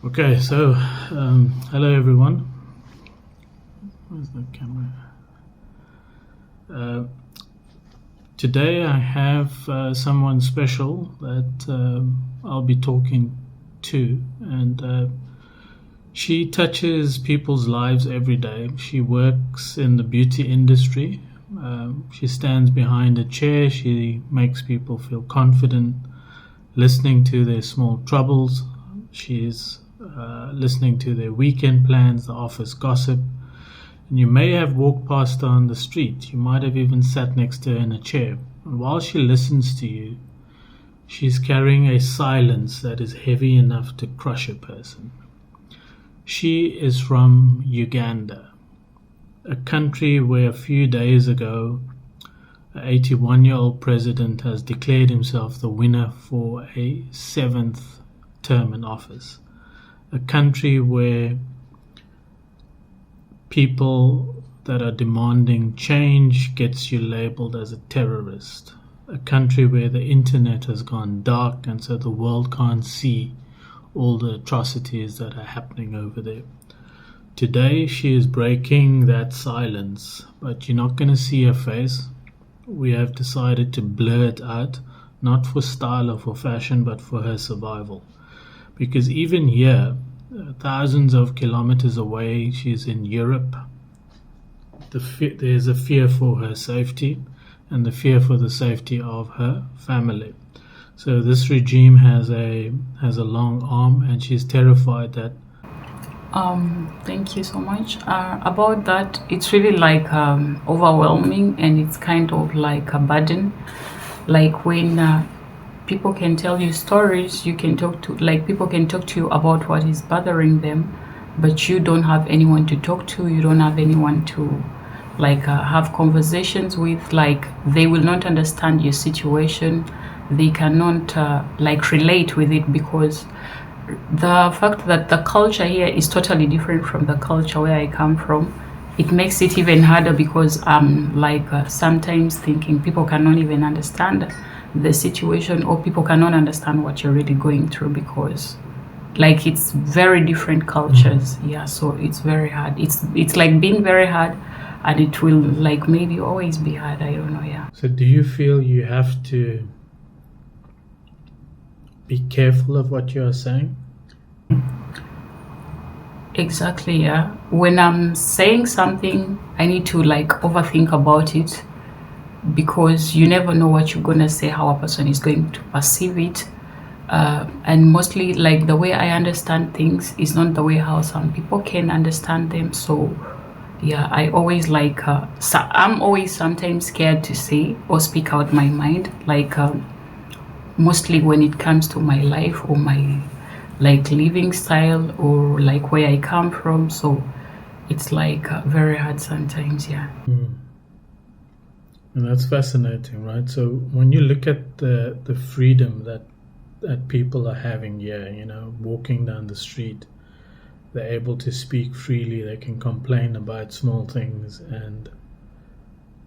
Okay, so hello everyone. Where's the camera? Today I have someone special that I'll be talking to, and she touches people's lives every day. She works in the beauty industry. She stands behind a chair. She makes people feel confident, listening to their small troubles. She's listening to their weekend plans, the office gossip. And you may have walked past her on the street. You might have even sat next to her in a chair. And while she listens to you, she's carrying a silence that is heavy enough to crush a person. She is from Uganda, a country where a few days ago, an 81-year-old president has declared himself the winner for a seventh term in office. A country where people that are demanding change gets you labeled as a terrorist. A country where the internet has gone dark and so the world can't see all the atrocities that are happening over there. Today she is breaking that silence, but you're not going to see her face. We have decided to blur it out, not for style or for fashion, but for her survival. Because even here, thousands of kilometers away, she's in Europe. There's a fear for her safety and the fear for the safety of her family. So this regime has a long arm, and she's terrified that. Thank you so much. About that, it's really like overwhelming, and it's kind of like a burden. Like when people can tell you stories, you can talk to, like people can talk to you about what is bothering them, but you don't have anyone to talk to. You don't have anyone to have conversations with. Like they will not understand your situation. They cannot relate with it, because the fact that the culture here is totally different from the culture where I come from, it makes it even harder, because I'm sometimes thinking people cannot even understand the situation, or people cannot understand what you're really going through, because it's very different cultures. Yeah, so it's very hard. It's like being very hard, and it will maybe always be hard. I don't know. Yeah. So do you feel you have to be careful of what you are saying? Exactly, yeah. When I'm saying something, I need to overthink about it, because you never know what you're gonna say, how a person is going to perceive it, and mostly the way I understand things is not the way how some people can understand them. So yeah, I always I'm always sometimes scared to say or speak out my mind, mostly when it comes to my life or my living style, or where I come from. So it's very hard sometimes. Yeah. And that's fascinating, right? So when you look at the freedom that people are having here, walking down the street, they're able to speak freely, they can complain about small things, and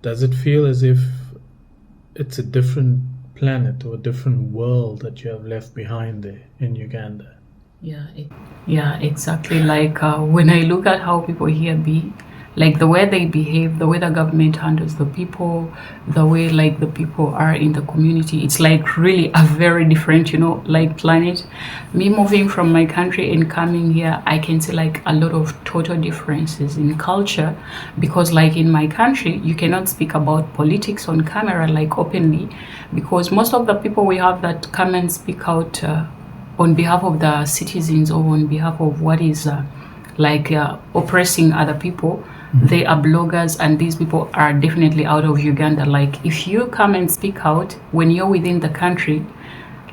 does it feel as if it's a different planet or a different world that you have left behind there in Uganda? Yeah, exactly. When I look at how people here be, the way they behave, the way the government handles the people, the way the people are in the community, it's really a very different, planet. Me moving from my country and coming here, I can see a lot of total differences in culture, because in my country, you cannot speak about politics on camera openly, because most of the people we have that come and speak out on behalf of the citizens, or on behalf of what is oppressing other people, they are bloggers, and these people are definitely out of Uganda. If you come and speak out when you're within the country,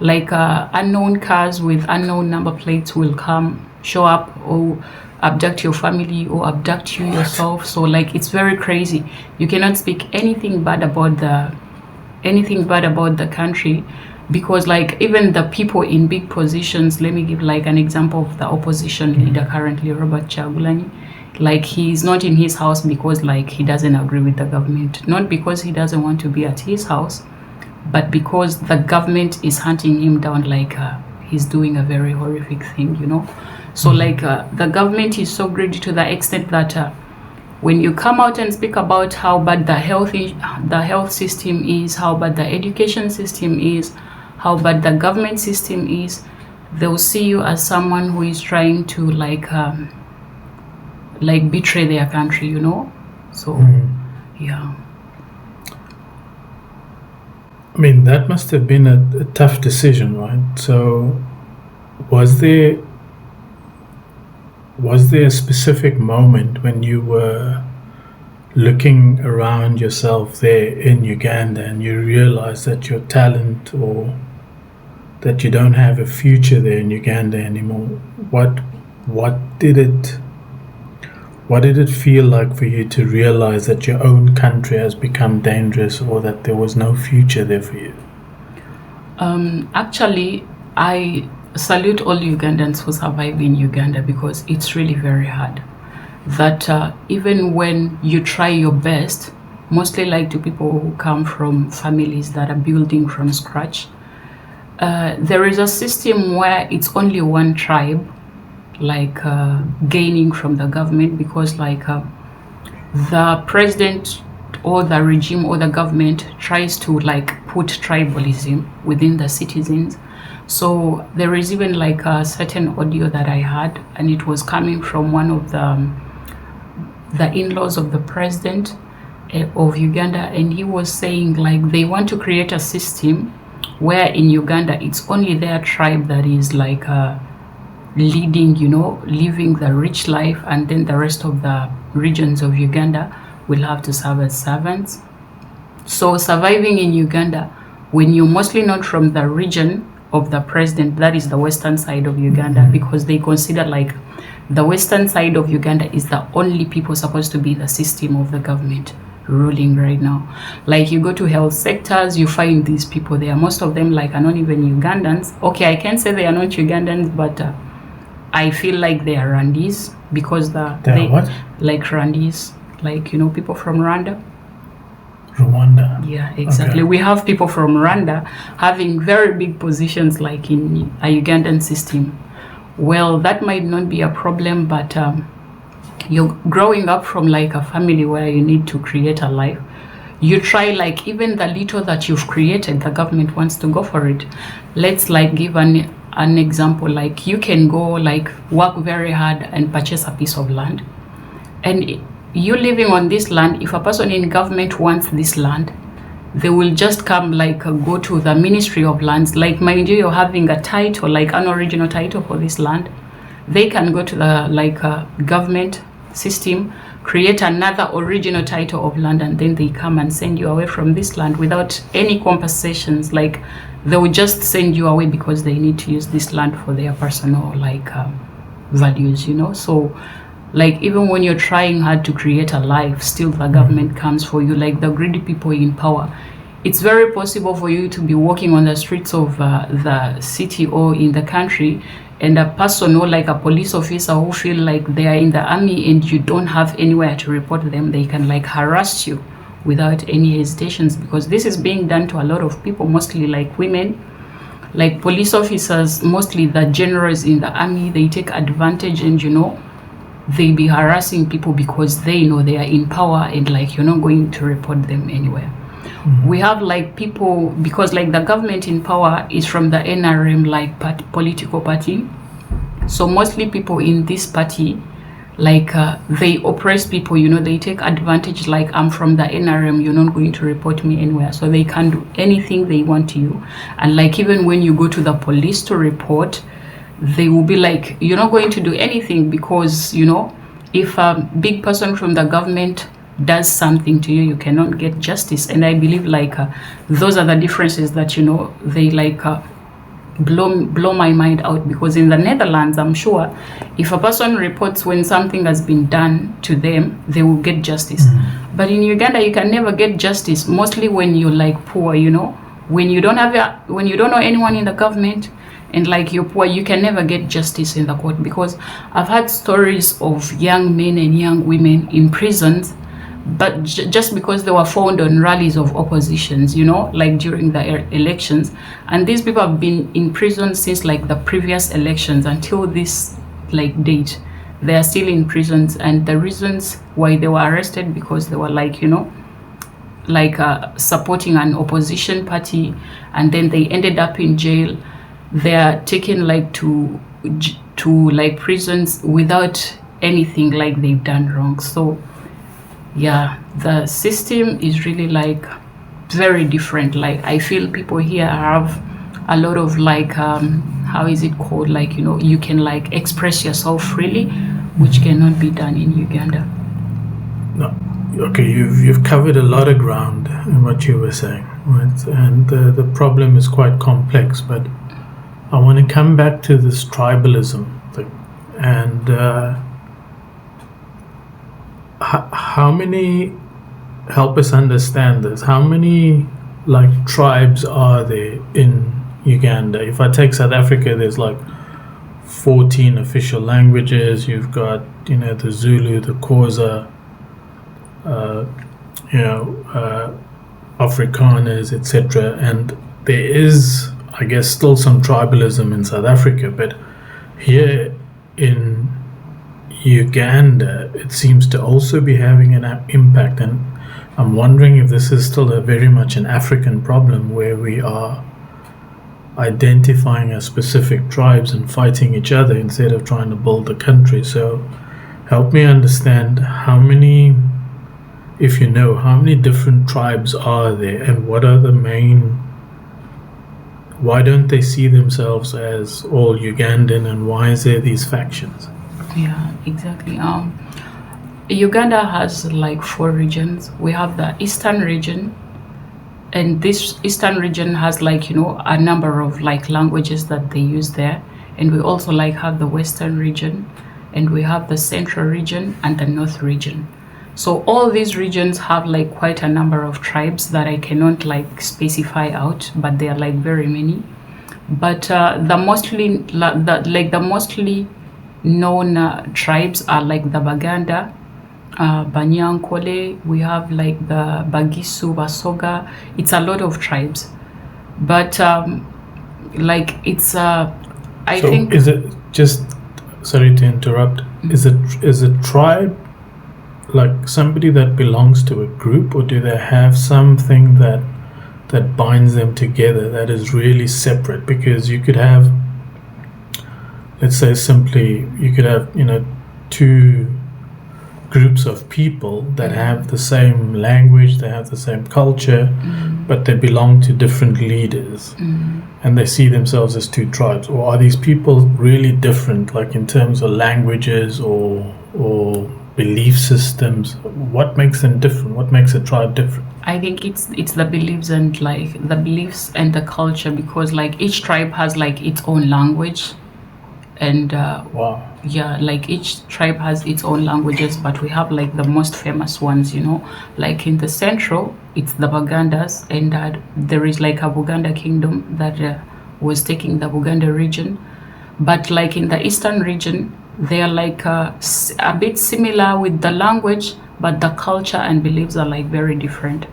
unknown cars with unknown number plates will come, show up, or abduct your family, or abduct you yourself. So it's very crazy. You cannot speak anything bad about the country, because even the people in big positions, let me give an example of the opposition leader currently, Robert Chagulanyi. He's not in his house because he doesn't agree with the government, not because he doesn't want to be at his house, but because the government is hunting him down he's doing a very horrific thing, you know. So like the government is so greedy to the extent that when you come out and speak about how bad the health system is, how bad the education system is, how bad the government system is, they'll see you as someone who is trying to like betray their country, you know. So yeah. I mean, that must have been a tough decision, right? So was there a specific moment when you were looking around yourself there in Uganda and you realized that your talent, or that you don't have a future there in Uganda anymore? What did it feel like for you to realize that your own country has become dangerous, or that there was no future there for you? Actually, I salute all Ugandans who survive in Uganda, because it's really very hard. That even when you try your best, mostly like to people who come from families that are building from scratch, there is a system where it's only one tribe like gaining from the government, because like the president or the regime or the government tries to like put tribalism within the citizens. So there is even like a certain audio that I had, and it was coming from one of the in-laws of the president of Uganda, and he was saying like they want to create a system where in Uganda it's only their tribe that is like leading, you know, living the rich life, and then the rest of the regions of Uganda will have to serve as servants. So surviving in Uganda, when you're mostly not from the region of the president, that is the western side of Uganda, because they consider like the western side of Uganda is the only people supposed to be the system of the government ruling right now. Like you go to health sectors, you find these people there. Most of them like are not even Ugandans. Okay, I can't say they are not Ugandans, but I feel like they are Rwandese, because they what? Like Rwandese, like, you know, people from Rwanda. Rwanda. Yeah, exactly. Okay. We have people from Rwanda having very big positions like in a Ugandan system. Well, that might not be a problem, but you're growing up from like a family where you need to create a life. You try like even the little that you've created, the government wants to go for it. Let's like give an example. Like you can go like work very hard and purchase a piece of land, and you living on this land, if a person in government wants this land, they will just come like go to the Ministry of Lands. Like mind you, you're having a title, like an original title for this land. They can go to the like government system, create another original title of land, and then they come and send you away from this land without any compensations. Like they will just send you away because they need to use this land for their personal like values, you know. So like even when you're trying hard to create a life, still the government comes for you. Like the greedy people in power, it's very possible for you to be walking on the streets of the city or in the country, and a person or like a police officer who feel like they are in the army and you don't have anywhere to report them, they can like harass you without any hesitations, because this is being done to a lot of people, mostly like women. Like police officers, mostly the generals in the army, they take advantage, and you know, they be harassing people because they know they are in power, and like you're not going to report them anywhere. We have like people, because like the government in power is from the NRM like political party, so mostly people in this party like they oppress people, you know. They take advantage, like I'm from the NRM, you're not going to report me anywhere, so they can do anything they want to you. And like even when you go to the police to report, they will be like, you're not going to do anything, because you know, if a big person from the government does something to you, you cannot get justice. And I believe like those are the differences that, you know, they like blow my mind out, because in the Netherlands, I'm sure if a person reports when something has been done to them, they will get justice. But in Uganda, you can never get justice, mostly when you're like poor, you know, when you don't know anyone in the government, and like you're poor, you can never get justice in the court. Because I've had stories of young men and young women in prisons but just because they were found on rallies of oppositions, like during the elections. And these people have been in prison since like the previous elections until this like date. They are still in prisons, and the reasons why they were arrested because they were like supporting an opposition party, and then they ended up in jail. They are taken like to like prisons without anything like they've done wrong. So yeah, the system is really like very different. Like I feel people here have a lot of like how is it called, like you can like express yourself freely, which cannot be done in Uganda. No. Okay, you've covered a lot of ground in what you were saying, right? And the problem is quite complex, but I want to come back to this tribalism thing. And how many, help us understand this, how many like tribes are there in Uganda? If I take South Africa, there's like 14 official languages. You've got, the Zulu, the Xhosa, Afrikaners, etc. And there is, I guess, still some tribalism in South Africa, but here in Uganda, it seems to also be having an impact. And I'm wondering if this is still very much an African problem, where we are identifying as specific tribes and fighting each other instead of trying to build a country. So help me understand how many, if you know, how many different tribes are there, and what are the main, why don't they see themselves as all Ugandan, and why is there these factions? Yeah, exactly. Uganda has like 4 regions. We have the eastern region, and this eastern region has like a number of like languages that they use there. And we also like have the western region, and we have the central region and the north region. So all these regions have like quite a number of tribes that I cannot like specify out, but they are like very many. But the mostly known tribes are like the Baganda, Banyankole. We have like the Bagisu, Basoga. It's a lot of tribes, but like it's I think. Is it just, sorry to interrupt, is a tribe like somebody that belongs to a group, or do they have something that binds them together that is really separate? Because you could have, let's say simply, you could have 2 groups of people that have the same language, they have the same culture, but they belong to different leaders, and they see themselves as 2 tribes. Or are these people really different, like in terms of languages or belief systems? What makes them different? What makes a tribe different? I think it's the beliefs and like the beliefs and the culture, because like each tribe has like its own language, and wow. Yeah, like each tribe has its own languages, but we have like the most famous ones, like in the central it's the Bagandas, and there is like a Buganda kingdom that was taking the Buganda region. But like in the eastern region, they are like a bit similar with the language, but the culture and beliefs are like very different.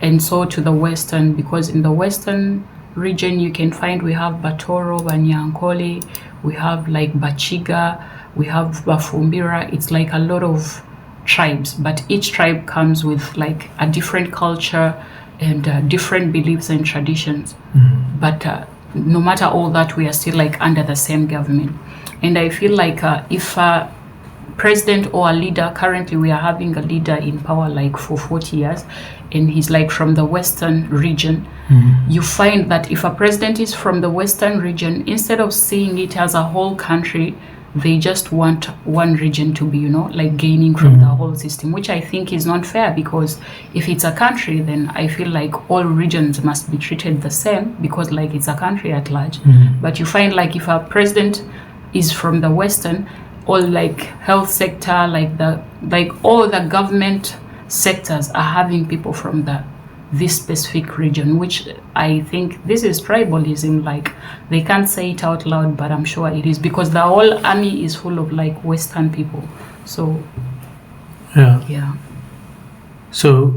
And so to the western, because in the western region you can find we have Batoro, Banyankole, we have like Bachiga, we have Bafumbira. It's like a lot of tribes, but each tribe comes with like a different culture and different beliefs and traditions. But no matter all that, we are still like under the same government. And I feel like if a president or a leader, currently we are having a leader in power like for 40 years, and he's like from the western region, you find that if a president is from the western region, instead of seeing it as a whole country, they just want one region to be, like gaining from the whole system, which I think is not fair, because if it's a country, then I feel like all regions must be treated the same, because like it's a country at large. But you find like if a president is from the western, all like health sector, like all the government sectors are having people from this specific region, which I think this is tribalism. Like they can't say it out loud, but I'm sure it is, because the whole army is full of like western people. So yeah. So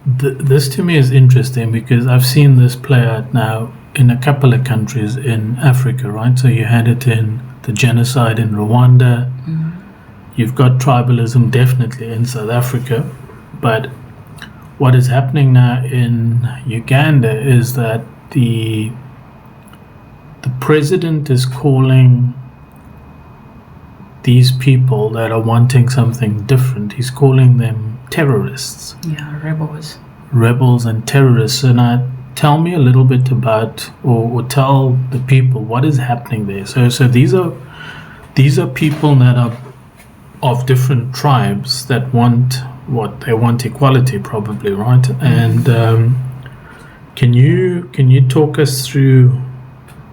this to me is interesting because I've seen this play out now in a couple of countries in Africa, right? So you had it in the genocide in Rwanda. You've got tribalism definitely in South Africa, but what is happening now in Uganda is that the president is calling these people that are wanting something different, he's calling them terrorists. Yeah, rebels. Rebels and terrorists. So now tell me a little bit about, or tell the people what is happening there. So these are people that are of different tribes that want what they want, equality probably, right? And can you talk us through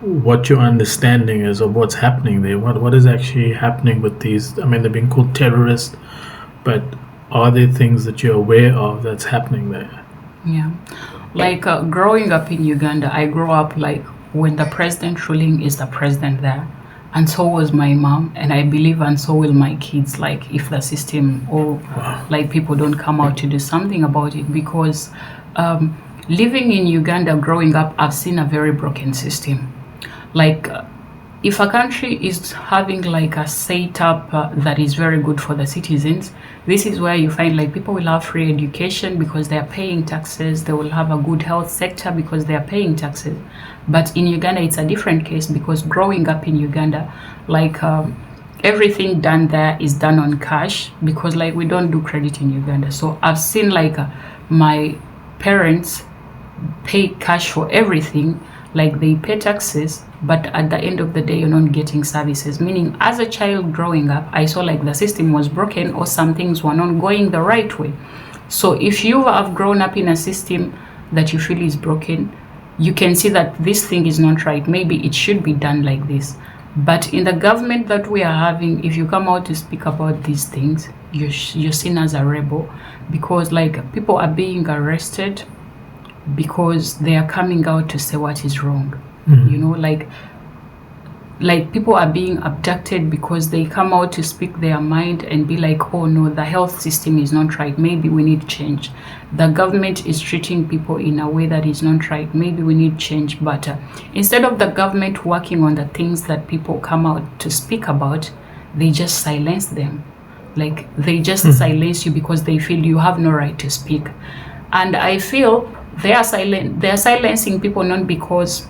what your understanding is of what's happening there? What is actually happening with these? I mean, they're being called terrorists, but are there things that you're aware of that's happening there? Yeah. Like growing up in Uganda, I grew up like when the president ruling is the president there. And so was my mom, and I believe, and so will my kids, like if the system or like people don't come out to do something about it. Because living in Uganda, growing up, I've seen a very broken system. Like if a country is having like a setup that is very good for the citizens, this is where you find like people will have free education because they are paying taxes. They will have a good health sector because they are paying taxes. But in Uganda, it's a different case because growing up in Uganda, like everything done there is done on cash because like we don't do credit in Uganda. So I've seen like my parents pay cash for everything. Like they pay taxes, but at the end of the day, you're not getting services. Meaning, as a child growing up, I saw like the system was broken or some things were not going the right way. So if you have grown up in a system that you feel is broken, you can see that this thing is not right. Maybe it should be done like this. But in the government that we are having, if you come out to speak about these things, you're seen as a rebel because like people are being arrested because they are coming out to say what is wrong. You know, like people are being abducted because they come out to speak their mind and be like, oh no, the health system is not right, maybe we need change. The government is treating people in a way that is not right, maybe we need change. But instead of the government working on the things that people come out to speak about, they just silence them. Like they just silence you because they feel you have no right to speak. And I feel they are silencing people not because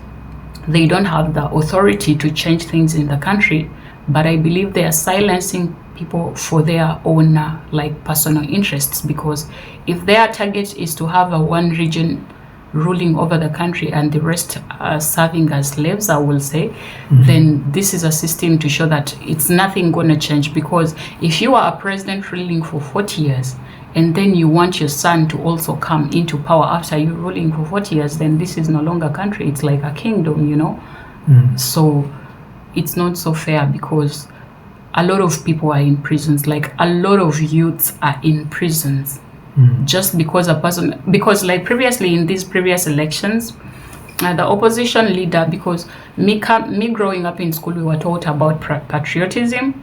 they don't have the authority to change things in the country, but I believe they are silencing people for their own like personal interests. Because if their target is to have a one region ruling over the country and the rest are serving as slaves, I will say, then this is a system to show that it's nothing going to change. Because if you are a president ruling for 40 years and then you want your son to also come into power after you ruling for 40 years, then this is no longer a country, it's like a kingdom, you know. So it's not so fair because a lot of people are in prisons, like a lot of youths are in prisons just because a person, because like previously in these previous elections, the opposition leader, because me growing up in school, we were taught about patriotism,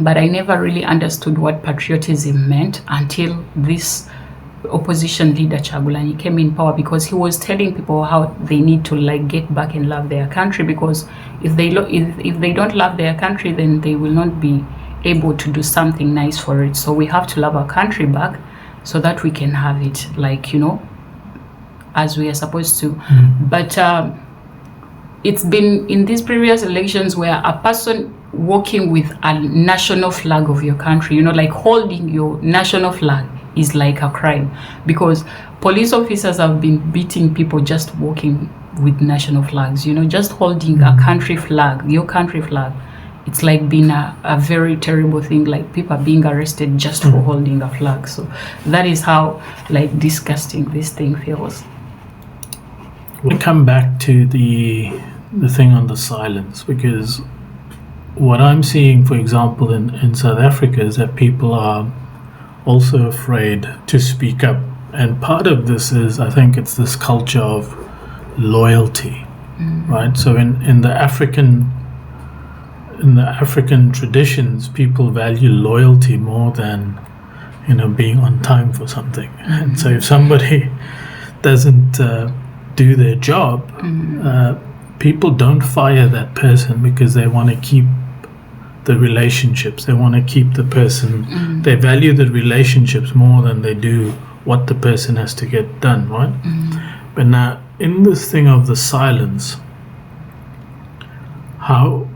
but I never really understood what patriotism meant until this opposition leader Chagulanyi came in power, because he was telling people how they need to like get back and love their country, because if they don't love their country, then they will not be able to do something nice for it. So we have to love our country back so that we can have it, like, you know, as we are supposed to. But it's been in these previous elections where a person walking with a national flag of your country, you know, like holding your national flag is like a crime, because police officers have been beating people just walking with national flags, you know, just holding a country flag, your country flag. It's like been a very terrible thing, like people are being arrested just for holding a flag. So that is how like disgusting this thing feels. We'll come back to the thing on the silence, because what I'm seeing, for example, in South Africa is that people are also afraid to speak up. And part of this is, I think it's this culture of loyalty, right? So in the African traditions, people value loyalty more than being on time for something. And so if somebody doesn't do their job, people don't fire that person because they want to keep the relationships. They want to keep the person. They value the relationships more than they do what the person has to get done, right? But now, in this thing of the silence, how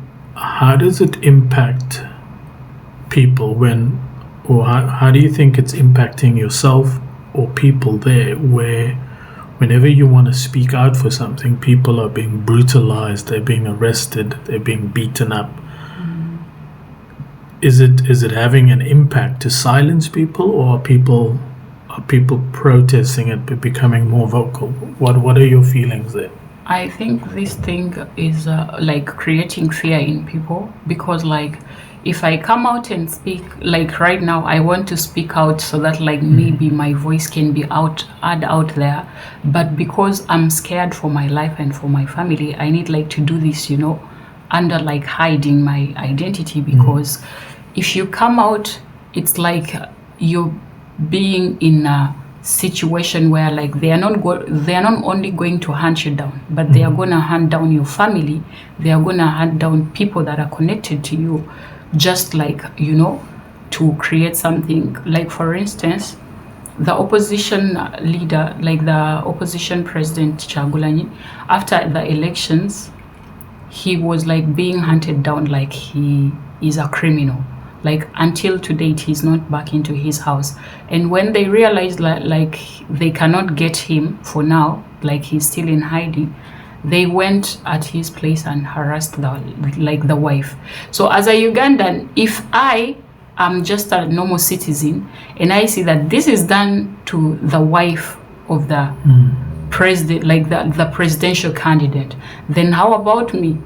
does it impact people when, or how do you think it's impacting yourself or people there, where whenever you want to speak out for something, people are being brutalized, they're being arrested, they're being beaten up? Is it having an impact to silence people, or are people protesting it but becoming more vocal? What are your feelings there? I think this thing is like creating fear in people, because like if I come out and speak, like right now I want to speak out so that like maybe my voice can be out there, but because I'm scared for my life and for my family, I need like to do this, under like hiding my identity, because if you come out, it's like you're being in a situation where like they are not only going to hunt you down, but they are going to hunt down your family. They are going to hunt down people that are connected to you, just like to create something. Like for instance, the opposition leader, like the opposition president Chagulanyi, after the elections, he was like being hunted down like he is a criminal. Like until to date, he's not back into his house. And when they realized like they cannot get him for now, like he's still in hiding, they went at his place and harassed the wife. So as a Ugandan, if I am just a normal citizen and I see that this is done to the wife of the president, like the presidential candidate, then how about me?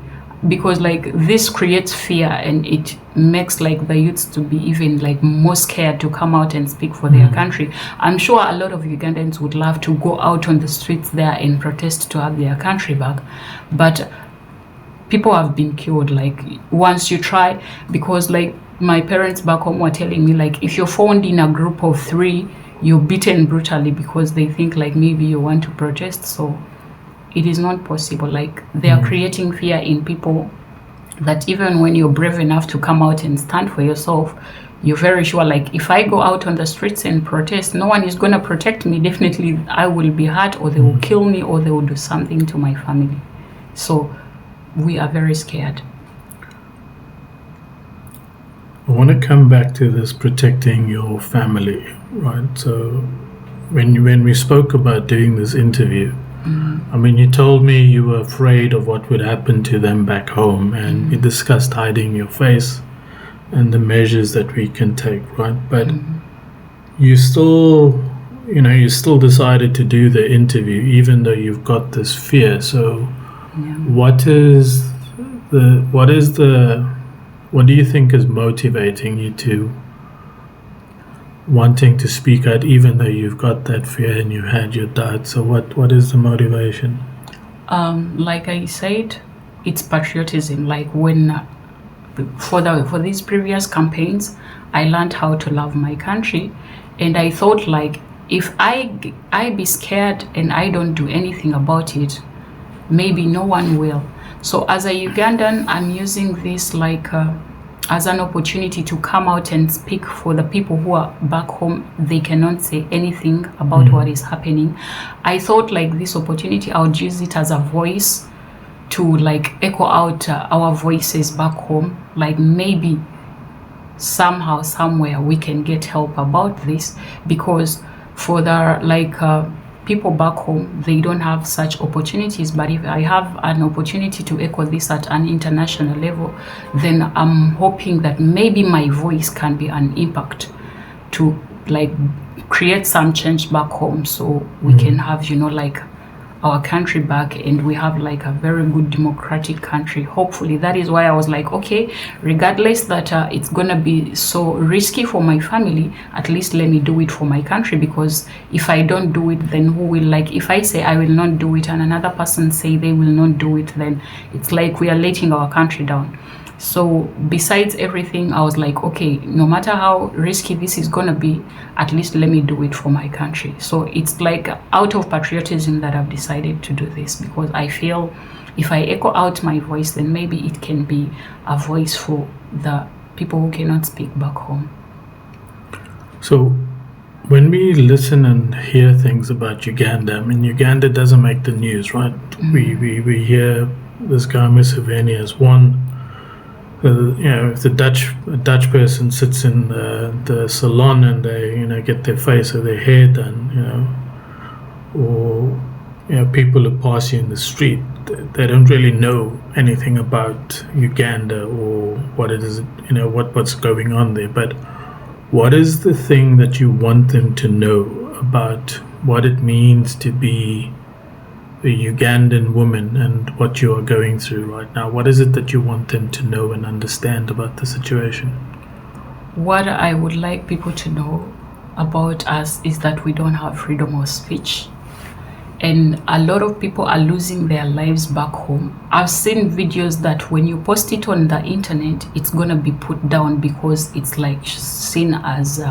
Because like this creates fear, and it makes like the youths to be even like more scared to come out and speak for their country. I'm sure a lot of Ugandans would love to go out on the streets there and protest to have their country back, but people have been killed like once you try. Because like my parents back home were telling me, like if you're found in a group of 3, you're beaten brutally because they think like maybe you want to protest. So it is not possible. Like they are creating fear in people, that even when you're brave enough to come out and stand for yourself, you're very sure like if I go out on the streets and protest, no one is going to protect me. Definitely I will be hurt, or they will kill me, or they will do something to my family. So we are very scared. I want to come back to this protecting your family, right? So when we spoke about doing this interview, I mean, you told me you were afraid of what would happen to them back home, and we discussed hiding your face and the measures that we can take, right? But you still decided to do the interview, even though you've got this fear. So what do you think is motivating you to wanting to speak out, even though you've got that fear and you had your doubt? So what is the motivation? Like I said, it's patriotism. Like when for these previous campaigns, I learned how to love my country, and I thought like if I be scared and I don't do anything about it, maybe no one will. So as a Ugandan, I'm using this like as an opportunity to come out and speak for the people who are back home. They cannot say anything about what is happening. I thought like this opportunity, I would use it as a voice to like echo out our voices back home. Like maybe somehow, somewhere we can get help about this, because for the like people back home, they don't have such opportunities. But if I have an opportunity to echo this at an international level, then I'm hoping that maybe my voice can be an impact to like create some change back home, so we can have like our country back, and we have like a very good democratic country, hopefully. That is why I was like, okay, regardless that it's gonna be so risky for my family, at least let me do it for my country. Because if I don't do it, then who will? Like if I say I will not do it and another person say they will not do it, then it's like we are letting our country down. So besides everything, I was like, okay, no matter how risky this is gonna be, at least let me do it for my country. So it's like out of patriotism that I've decided to do this, because I feel if I echo out my voice, then maybe it can be a voice for the people who cannot speak back home. So when we listen and hear things about Uganda, I mean, Uganda doesn't make the news, right? We hear this guy Museveni as one. If a Dutch person sits in the salon and they get their face or their hair done, or people who pass you in the street, they don't really know anything about Uganda or what it is, what's going on there. But what is the thing that you want them to know about what it means to be a Ugandan woman and what you are going through right now? What is it that you want them to know and understand about the situation? What I would like people to know about us is that we don't have freedom of speech. And a lot of people are losing their lives back home. I've seen videos that when you post it on the internet, it's gonna be put down because it's like seen as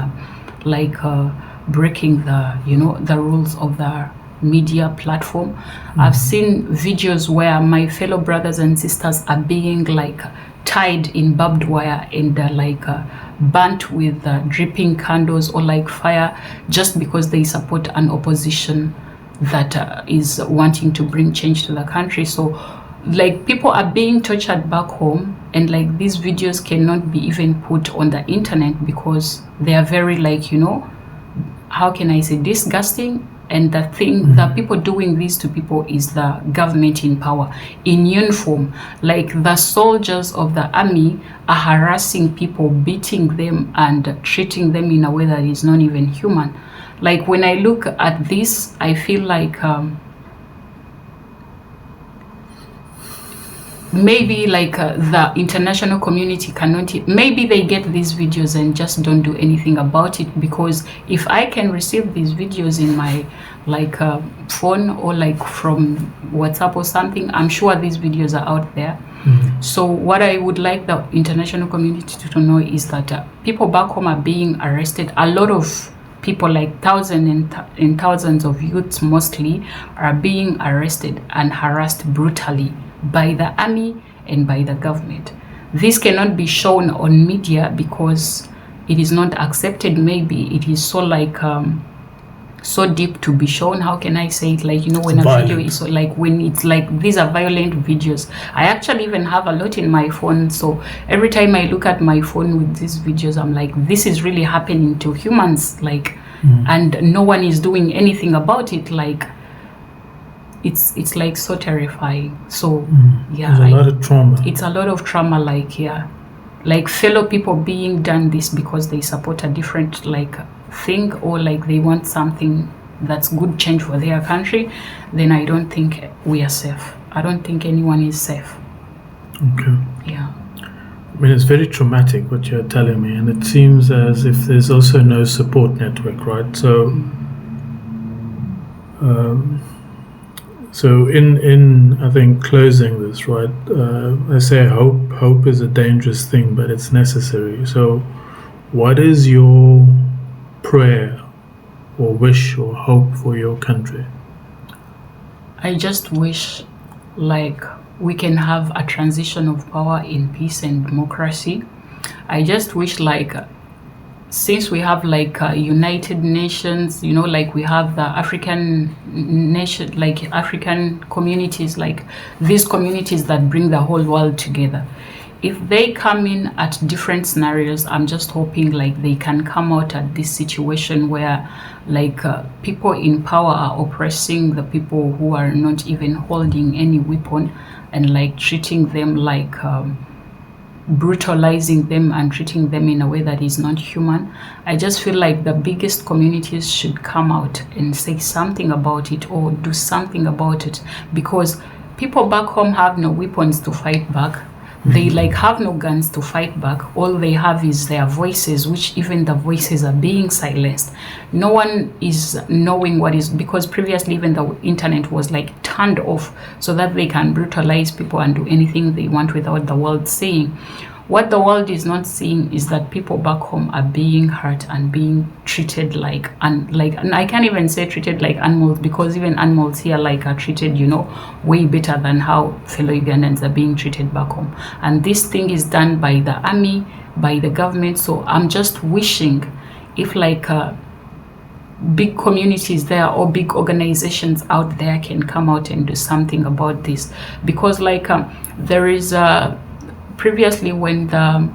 breaking the rules of the media platform. I've seen videos where my fellow brothers and sisters are being tied in barbed wire and burnt with dripping candles or fire, just because they support an opposition that is wanting to bring change to the country. So people are being tortured back home, and these videos cannot be even put on the internet because they are very how can I say, disgusting. And the people doing this to people is the government in power, in uniform. The soldiers of the army are harassing people, beating them and treating them in a way that is not even human. When I look at this, I feel maybe the international community cannot, maybe they get these videos and just don't do anything about it. Because if I can receive these videos in my phone or from WhatsApp or something, I'm sure these videos are out there. So what I would like the international community to know is that people back home are being arrested. A lot of people, thousands and thousands of youths mostly, are being arrested and harassed brutally by the army and by the government. This cannot be shown on media because it is not accepted. Maybe it is so so deep to be shown. How can I say it? When a video is so, when it's these are violent videos. I actually even have a lot in my phone, so every time I look at my phone with these videos, I'm like, this is really happening to humans, and no one is doing anything about it. It's so terrifying. So yeah, there's a lot of trauma. It's a lot of trauma. Fellow people being done this because they support a different thing, or they want something that's good change for their country. Then I don't think we are safe. I don't think anyone is safe. Okay. Yeah. I mean, it's very traumatic what you're telling me, and it seems as if there's also no support network, right? So So in I think closing this, right, I say hope is a dangerous thing, but it's necessary. So what is your prayer or wish or hope for your country? I just wish we can have a transition of power in peace and democracy. I just wish since we have United Nations, we have the African nation, African communities, these communities that bring the whole world together. If they come in at different scenarios, I'm just hoping they can come out at this situation where people in power are oppressing the people who are not even holding any weapon, and treating them brutalizing them and treating them in a way that is not human. I just feel the biggest communities should come out and say something about it or do something about it, because people back home have no weapons to fight back. They like have no guns to fight back. All they have is their voices, which even the voices are being silenced. No one is knowing what is, because previously even the internet was like turned off so that they can brutalize people and do anything they want without the world seeing. What the world is not seeing is that people back home are being hurt and being treated like, and I can't even say treated like animals, because even animals here like are treated, way better than how fellow Ugandans are being treated back home. And this thing is done by the army, by the government. So I'm just wishing if like big communities there or big organizations out there can come out and do something about this, because like there is previously when the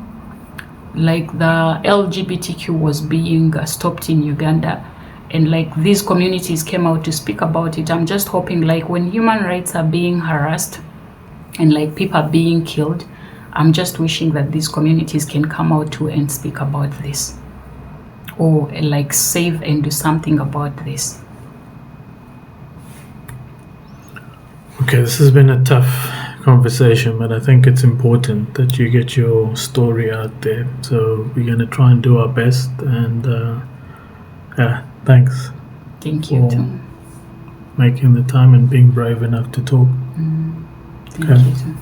LGBTQ was being stopped in Uganda, and like these communities came out to speak about it. I'm just hoping like when human rights are being harassed and like people are being killed, I'm just wishing that these communities can come out too and speak about this, or like save and do something about this. Okay, this has been a tough conversation, but I think it's important that you get your story out there. So we're going to try and do our best. And yeah, thanks. Thank you too. Making the time and being brave enough to talk. Thank you too.